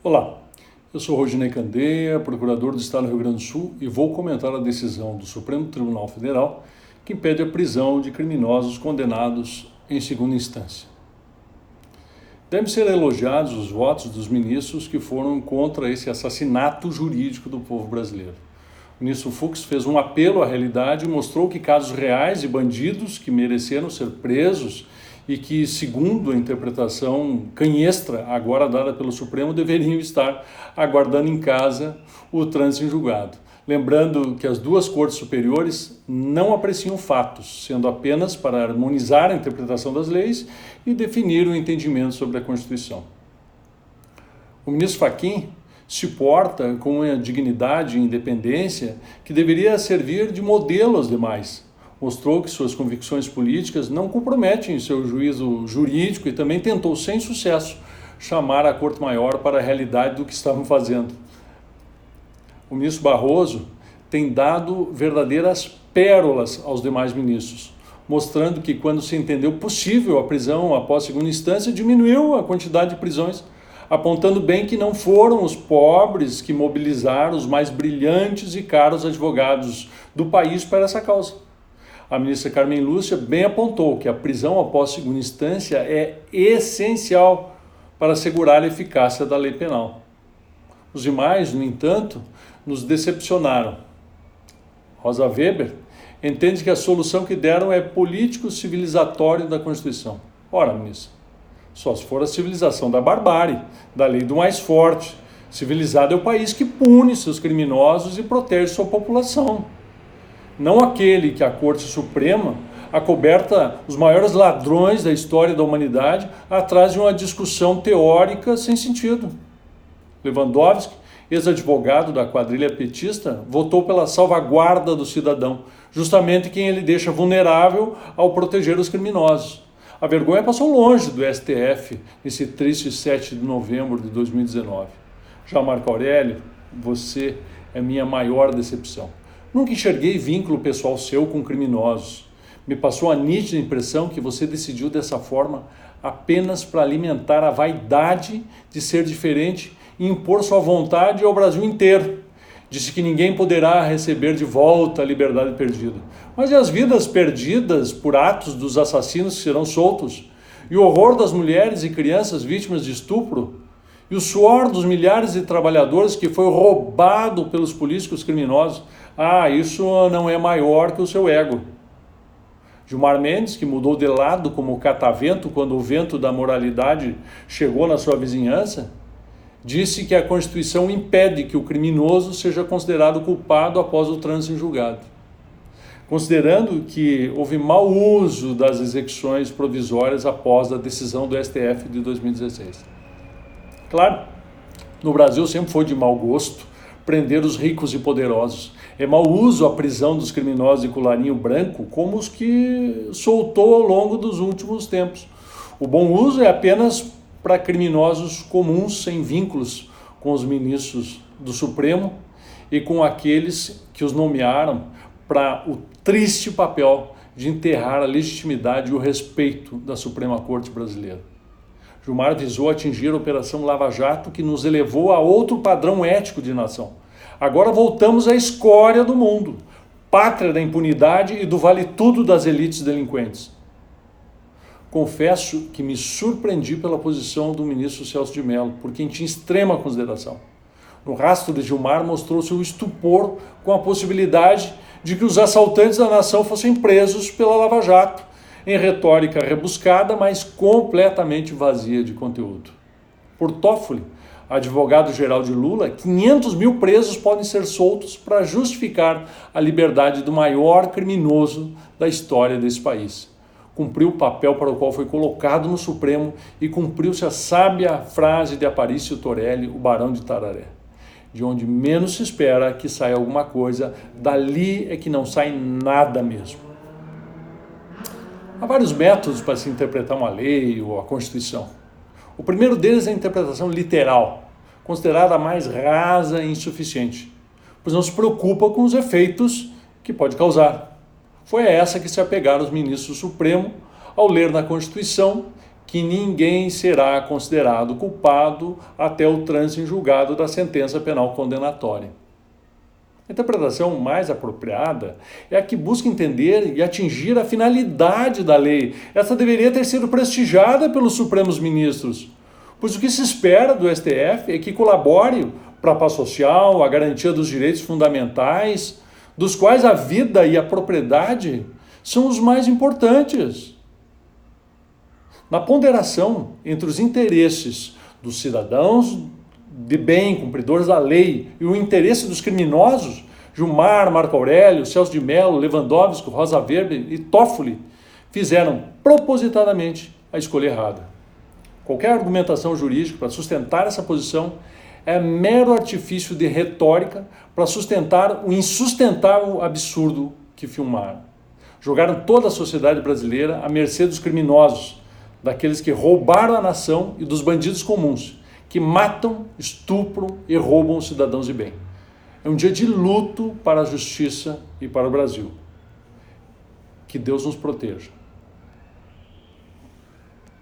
Olá, eu sou Rodinei Candeia, procurador do Estado do Rio Grande do Sul e vou comentar a decisão do Supremo Tribunal Federal que impede a prisão de criminosos condenados em segunda instância. Devem ser elogiados os votos dos ministros que foram contra esse assassinato jurídico do povo brasileiro. O ministro Fux fez um apelo à realidade e mostrou que casos reais de bandidos que mereceram ser presos e que, segundo a interpretação canhestra agora dada pelo Supremo, deveriam estar aguardando em casa o trânsito em julgado. Lembrando que as duas cortes superiores não apreciam fatos, sendo apenas para harmonizar a interpretação das leis e definir o entendimento sobre a Constituição. O ministro Fachin se porta com uma dignidade e independência que deveria servir de modelo aos demais. Mostrou que suas convicções políticas não comprometem seu juízo jurídico e também tentou, sem sucesso, chamar a Corte Maior para a realidade do que estavam fazendo. O ministro Barroso tem dado verdadeiras pérolas aos demais ministros, mostrando que quando se entendeu possível a prisão após segunda instância, diminuiu a quantidade de prisões, apontando bem que não foram os pobres que mobilizaram os mais brilhantes e caros advogados do país para essa causa. A ministra Carmen Lúcia bem apontou que a prisão após segunda instância é essencial para assegurar a eficácia da lei penal. Os demais, no entanto, nos decepcionaram. Rosa Weber entende que a solução que deram é político-civilizatório da Constituição. Ora, ministra, só se for a civilização da barbárie, da lei do mais forte. Civilizado é o país que pune seus criminosos e protege sua população. Não aquele que a Corte Suprema acoberta os maiores ladrões da história da humanidade atrás de uma discussão teórica sem sentido. Lewandowski, ex-advogado da quadrilha petista, votou pela salvaguarda do cidadão, justamente quem ele deixa vulnerável ao proteger os criminosos. A vergonha passou longe do STF nesse triste 7 de novembro de 2019. Já Marco Aurélio, você é minha maior decepção. Nunca enxerguei vínculo pessoal seu com criminosos. Me passou a nítida impressão que você decidiu dessa forma apenas para alimentar a vaidade de ser diferente e impor sua vontade ao Brasil inteiro. Disse que ninguém poderá receber de volta a liberdade perdida. Mas e as vidas perdidas por atos dos assassinos que serão soltos? E o horror das mulheres e crianças vítimas de estupro? E o suor dos milhares de trabalhadores que foi roubado pelos políticos criminosos? Isso não é maior que o seu ego. Gilmar Mendes, que mudou de lado como catavento quando o vento da moralidade chegou na sua vizinhança, disse que a Constituição impede que o criminoso seja considerado culpado após o trânsito em julgado, considerando que houve mau uso das execuções provisórias após a decisão do STF de 2016. Claro, no Brasil sempre foi de mau gosto prender os ricos e poderosos. É mau uso a prisão dos criminosos de colarinho branco como os que soltou ao longo dos últimos tempos. O bom uso é apenas para criminosos comuns sem vínculos com os ministros do Supremo e com aqueles que os nomearam para o triste papel de enterrar a legitimidade e o respeito da Suprema Corte brasileira. Gilmar visou atingir a Operação Lava Jato, que nos elevou a outro padrão ético de nação. Agora voltamos à escória do mundo, pátria da impunidade e do vale-tudo das elites delinquentes. Confesso que me surpreendi pela posição do ministro Celso de Mello, por quem tinha extrema consideração. No rastro de Gilmar mostrou-se o estupor com a possibilidade de que os assaltantes da nação fossem presos pela Lava Jato, em retórica rebuscada, mas completamente vazia de conteúdo. Por Toffoli, advogado-geral de Lula, 500 mil presos podem ser soltos para justificar a liberdade do maior criminoso da história desse país. Cumpriu o papel para o qual foi colocado no Supremo e cumpriu-se a sábia frase de Aparício Torelli, o Barão de Tararé. De onde menos se espera que saia alguma coisa, dali é que não sai nada mesmo. Há vários métodos para se interpretar uma lei ou a Constituição. O primeiro deles é a interpretação literal, considerada a mais rasa e insuficiente, pois não se preocupa com os efeitos que pode causar. Foi a essa que se apegaram os ministros do Supremo ao ler na Constituição que ninguém será considerado culpado até o trânsito em julgado da sentença penal condenatória. A interpretação mais apropriada é a que busca entender e atingir a finalidade da lei. Essa deveria ter sido prestigiada pelos Supremos Ministros, pois o que se espera do STF é que colabore para a paz social, a garantia dos direitos fundamentais, dos quais a vida e a propriedade são os mais importantes. Na ponderação entre os interesses dos cidadãos de bem, cumpridores da lei, e o interesse dos criminosos, Gilmar, Marco Aurélio, Celso de Mello, Lewandowski, Rosa Weber e Toffoli fizeram propositadamente a escolha errada. Qualquer argumentação jurídica para sustentar essa posição é mero artifício de retórica para sustentar o insustentável absurdo que filmaram. Jogaram toda a sociedade brasileira à mercê dos criminosos, daqueles que roubaram a nação e dos bandidos comuns, que matam, estupram e roubam os cidadãos de bem. É um dia de luto para a justiça e para o Brasil. Que Deus nos proteja.